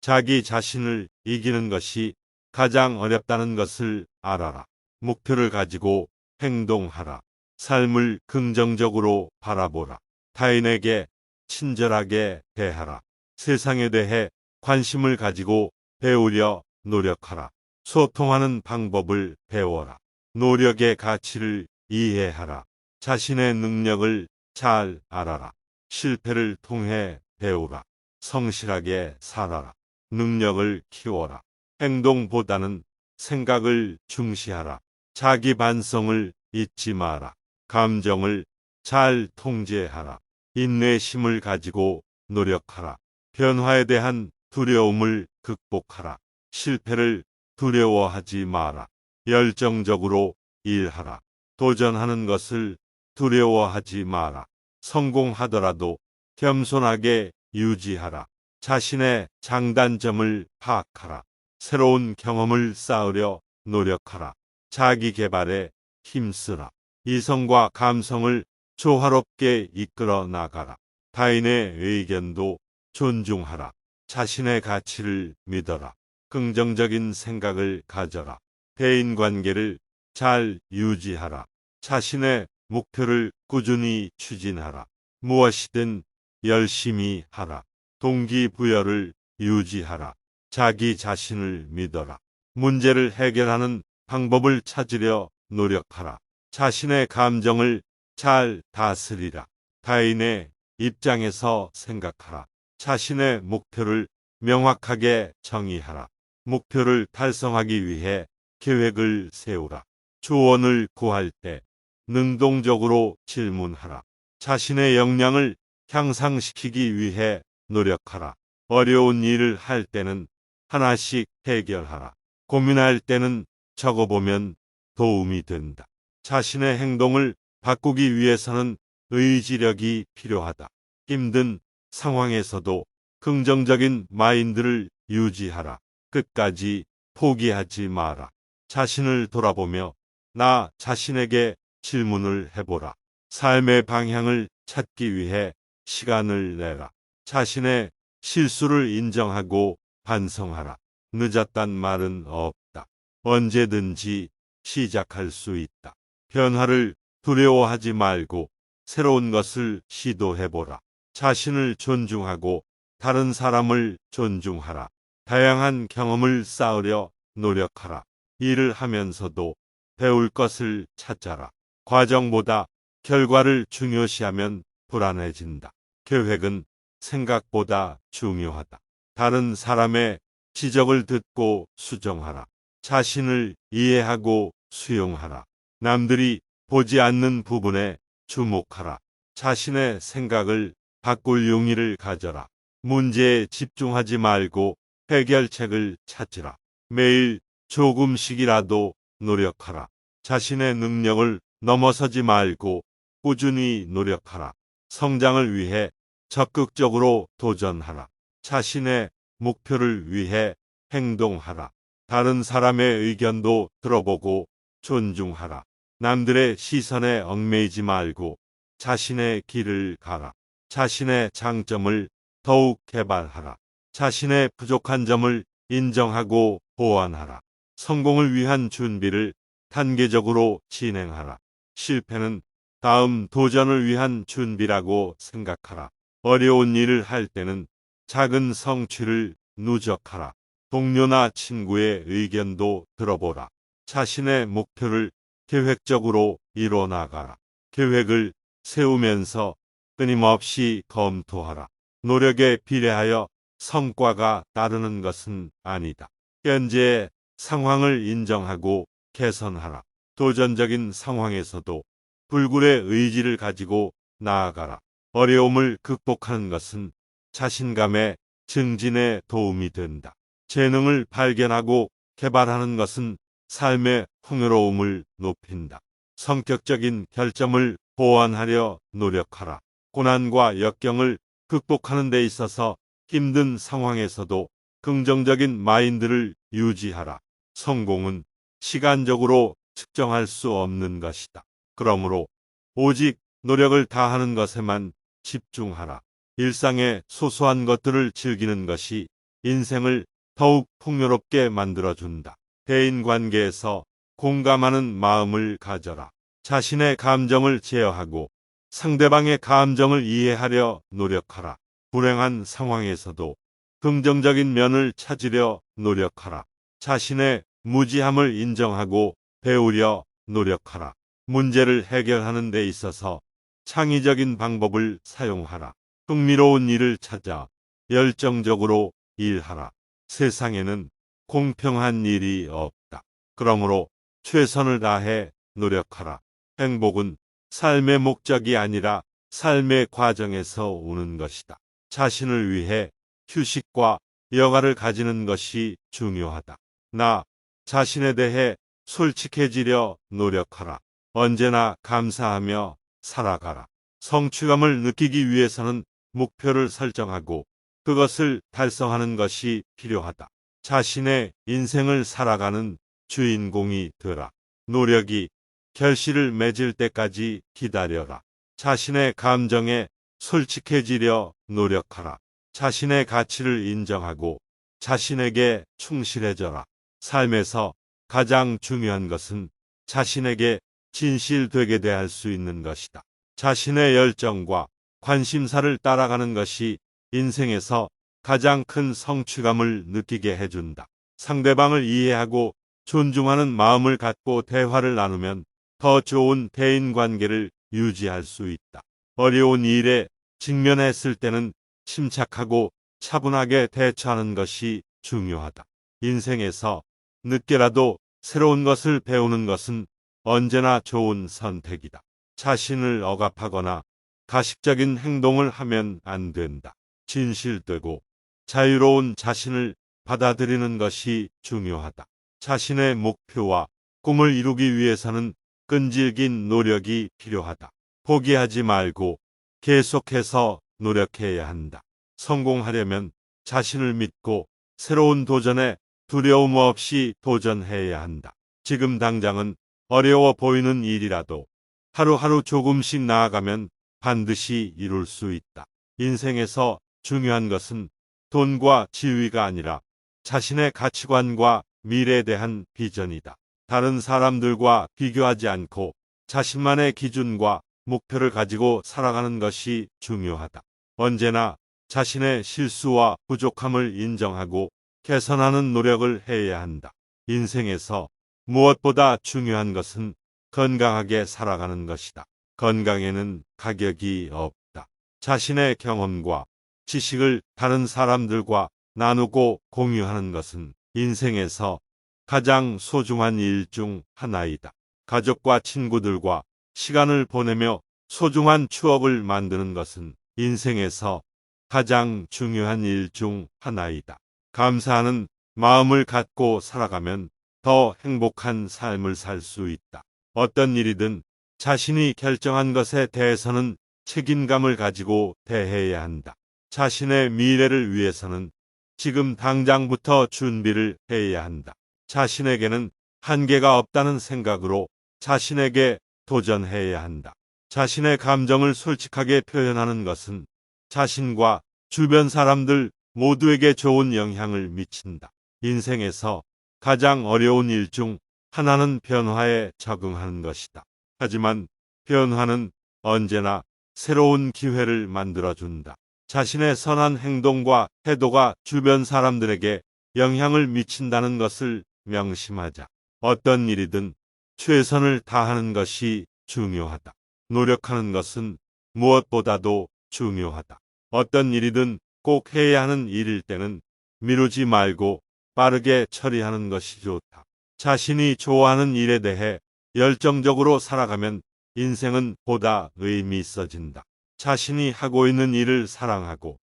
자기 자신을 이기는 것이 가장 어렵다는 것을 알아라. 목표를 가지고 행동하라. 삶을 긍정적으로 바라보라. 타인에게 친절하게 대하라. 세상에 대해 관심을 가지고 배우려 노력하라. 소통하는 방법을 배워라. 노력의 가치를 이해하라. 자신의 능력을 잘 알아라. 실패를 통해 배우라. 성실하게 살아라. 능력을 키워라. 행동보다는 생각을 중시하라. 자기 반성을 잊지 마라. 감정을 잘 통제하라. 인내심을 가지고 노력하라. 변화에 대한 두려움을 극복하라. 실패를 두려워하지 마라. 열정적으로 일하라. 도전하는 것을 두려워하지 마라. 성공하더라도 겸손하게 유지하라. 자신의 장단점을 파악하라. 새로운 경험을 쌓으려 노력하라. 자기 개발에 힘쓰라. 이성과 감성을 조화롭게 이끌어 나가라. 타인의 의견도 존중하라. 자신의 가치를 믿어라. 긍정적인 생각을 가져라. 대인관계를 잘 유지하라. 자신의 목표를 꾸준히 추진하라. 무엇이든 열심히 하라. 동기부여를 유지하라. 자기 자신을 믿어라. 문제를 해결하는 방법을 찾으려 노력하라. 자신의 감정을 잘 다스리라. 타인의 입장에서 생각하라. 자신의 목표를 명확하게 정의하라. 목표를 달성하기 위해 계획을 세우라. 조언을 구할 때 능동적으로 질문하라. 자신의 역량을 향상시키기 위해 노력하라. 어려운 일을 할 때는 하나씩 해결하라. 고민할 때는 적어보면 도움이 된다. 자신의 행동을 바꾸기 위해서는 의지력이 필요하다. 힘든 상황에서도 긍정적인 마인드를 유지하라. 끝까지 포기하지 마라. 자신을 돌아보며 나 자신에게 질문을 해보라. 삶의 방향을 찾기 위해 시간을 내라. 자신의 실수를 인정하고 반성하라. 늦었단 말은 없다. 언제든지 시작할 수 있다. 변화를 두려워하지 말고 새로운 것을 시도해보라. 자신을 존중하고 다른 사람을 존중하라. 다양한 경험을 쌓으려 노력하라. 일을 하면서도 배울 것을 찾아라. 과정보다 결과를 중요시하면 불안해진다. 계획은 생각보다 중요하다. 다른 사람의 지적을 듣고 수정하라. 자신을 이해하고 수용하라. 남들이 보지 않는 부분에 주목하라. 자신의 생각을 바꿀 용의를 가져라. 문제에 집중하지 말고 해결책을 찾으라. 매일 조금씩이라도 노력하라. 자신의 능력을 넘어서지 말고 꾸준히 노력하라. 성장을 위해 적극적으로 도전하라. 자신의 목표를 위해 행동하라. 다른 사람의 의견도 들어보고 존중하라. 남들의 시선에 얽매이지 말고 자신의 길을 가라. 자신의 장점을 더욱 개발하라. 자신의 부족한 점을 인정하고 보완하라. 성공을 위한 준비를 단계적으로 진행하라. 실패는 다음 도전을 위한 준비라고 생각하라. 어려운 일을 할 때는 작은 성취를 누적하라. 동료나 친구의 의견도 들어보라. 자신의 목표를 계획적으로 이뤄나가라. 계획을 세우면서 끊임없이 검토하라. 노력에 비례하여 성과가 따르는 것은 아니다. 현재의 상황을 인정하고 개선하라. 도전적인 상황에서도 불굴의 의지를 가지고 나아가라. 어려움을 극복하는 것은 자신감의 증진에 도움이 된다. 재능을 발견하고 개발하는 것은 삶의 풍요로움을 높인다. 성격적인 결점을 보완하려 노력하라. 고난과 역경을 극복하는 데 있어서 힘든 상황에서도 긍정적인 마인드를 유지하라. 성공은 시간적으로 측정할 수 없는 것이다. 그러므로 오직 노력을 다하는 것에만 집중하라. 일상의 소소한 것들을 즐기는 것이 인생을 더욱 풍요롭게 만들어준다. 대인관계에서 공감하는 마음을 가져라. 자신의 감정을 제어하고 상대방의 감정을 이해하려 노력하라. 불행한 상황에서도 긍정적인 면을 찾으려 노력하라. 자신의 무지함을 인정하고 배우려 노력하라. 문제를 해결하는 데 있어서 창의적인 방법을 사용하라. 흥미로운 일을 찾아 열정적으로 일하라. 세상에는 공평한 일이 없다. 그러므로 최선을 다해 노력하라. 행복은 삶의 목적이 아니라 삶의 과정에서 오는 것이다. 자신을 위해 휴식과 여가를 가지는 것이 중요하다. 나 자신에 대해 솔직해지려 노력하라. 언제나 감사하며 살아가라. 성취감을 느끼기 위해서는 목표를 설정하고 그것을 달성하는 것이 필요하다. 자신의 인생을 살아가는 주인공이 되라. 노력이 결실을 맺을 때까지 기다려라. 자신의 감정에 솔직해지려 노력하라. 자신의 가치를 인정하고 자신에게 충실해져라. 삶에서 가장 중요한 것은 자신에게 진실되게 대할 수 있는 것이다. 자신의 열정과 관심사를 따라가는 것이 인생에서 가장 큰 성취감을 느끼게 해준다. 상대방을 이해하고 존중하는 마음을 갖고 대화를 나누면 더 좋은 대인관계를 유지할 수 있다. 어려운 일에 직면했을 때는 침착하고 차분하게 대처하는 것이 중요하다. 인생에서 늦게라도 새로운 것을 배우는 것은 언제나 좋은 선택이다. 자신을 억압하거나 가식적인 행동을 하면 안 된다. 진실되고 자유로운 자신을 받아들이는 것이 중요하다. 자신의 목표와 꿈을 이루기 위해서는 끈질긴 노력이 필요하다. 포기하지 말고 계속해서 노력해야 한다. 성공하려면 자신을 믿고 새로운 도전에 두려움 없이 도전해야 한다. 지금 당장은 어려워 보이는 일이라도 하루하루 조금씩 나아가면 반드시 이룰 수 있다. 인생에서 중요한 것은 돈과 지위가 아니라 자신의 가치관과 미래에 대한 비전이다. 다른 사람들과 비교하지 않고 자신만의 기준과 목표를 가지고 살아가는 것이 중요하다. 언제나 자신의 실수와 부족함을 인정하고 개선하는 노력을 해야 한다. 인생에서 무엇보다 중요한 것은 건강하게 살아가는 것이다. 건강에는 가격이 없다. 자신의 경험과 지식을 다른 사람들과 나누고 공유하는 것은 인생에서 가장 소중한 일 중 하나이다. 가족과 친구들과 시간을 보내며 소중한 추억을 만드는 것은 인생에서 가장 중요한 일 중 하나이다. 감사하는 마음을 갖고 살아가면 더 행복한 삶을 살 수 있다. 어떤 일이든 자신이 결정한 것에 대해서는 책임감을 가지고 대해야 한다. 자신의 미래를 위해서는 지금 당장부터 준비를 해야 한다. 자신에게는 한계가 없다는 생각으로 자신에게 도전해야 한다. 자신의 감정을 솔직하게 표현하는 것은 자신과 주변 사람들 모두에게 좋은 영향을 미친다. 인생에서 가장 어려운 일 중 하나는 변화에 적응하는 것이다. 하지만 변화는 언제나 새로운 기회를 만들어준다. 자신의 선한 행동과 태도가 주변 사람들에게 영향을 미친다는 것을 명심하자. 어떤 일이든 최선을 다하는 것이 중요하다. 노력하는 것은 무엇보다도 중요하다. 어떤 일이든 꼭 해야 하는 일일 때는 미루지 말고 빠르게 처리하는 것이 좋다. 자신이 좋아하는 일에 대해 열정적으로 살아가면 인생은 보다 의미 있어진다. 자신이 하고 있는 일을 사랑하고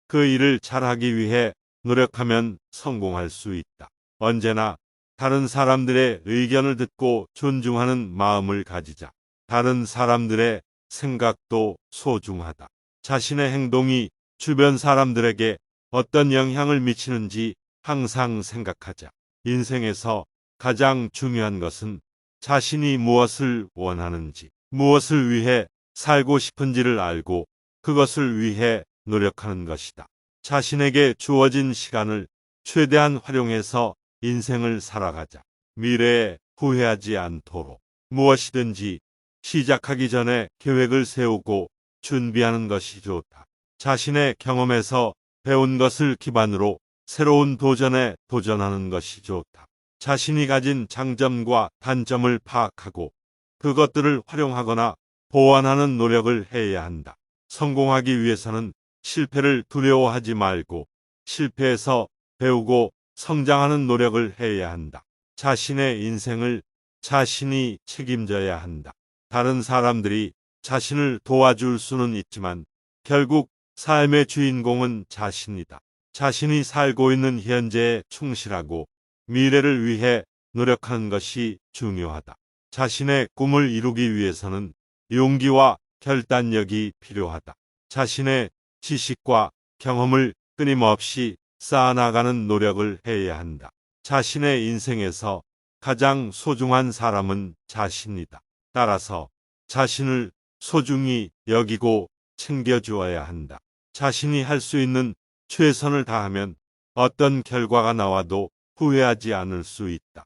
그 일을 잘하기 위해 노력하면 성공할 수 있다. 언제나 다른 사람들의 의견을 듣고 존중하는 마음을 가지자. 다른 사람들의 생각도 소중하다. 자신의 행동이 주변 사람들에게 어떤 영향을 미치는지 항상 생각하자. 인생에서 가장 중요한 것은 자신이 무엇을 원하는지, 무엇을 위해 살고 싶은지를 알고 그것을 위해 노력하는 것이다. 자신에게 주어진 시간을 최대한 활용해서 인생을 살아가자. 미래에 후회하지 않도록 무엇이든지 시작하기 전에 계획을 세우고 준비하는 것이 좋다. 자신의 경험에서 배운 것을 기반으로 새로운 도전에 도전하는 것이 좋다. 자신이 가진 장점과 단점을 파악하고 그것들을 활용하거나 보완하는 노력을 해야 한다. 성공하기 위해서는 실패를 두려워하지 말고 실패해서 배우고 성장하는 노력을 해야 한다. 자신의 인생을 자신이 책임져야 한다. 다른 사람들이 자신을 도와줄 수는 있지만 결국 삶의 주인공은 자신이다. 자신이 살고 있는 현재에 충실하고 미래를 위해 노력하는 것이 중요하다. 자신의 꿈을 이루기 위해서는 용기와 결단력이 필요하다. 자신의 지식과 경험을 끊임없이 쌓아나가는 노력을 해야 한다. 자신의 인생에서 가장 소중한 사람은 자신이다. 따라서 자신을 소중히 여기고 챙겨주어야 한다. 자신이 할 수 있는 최선을 다하면 어떤 결과가 나와도 후회하지 않을 수 있다.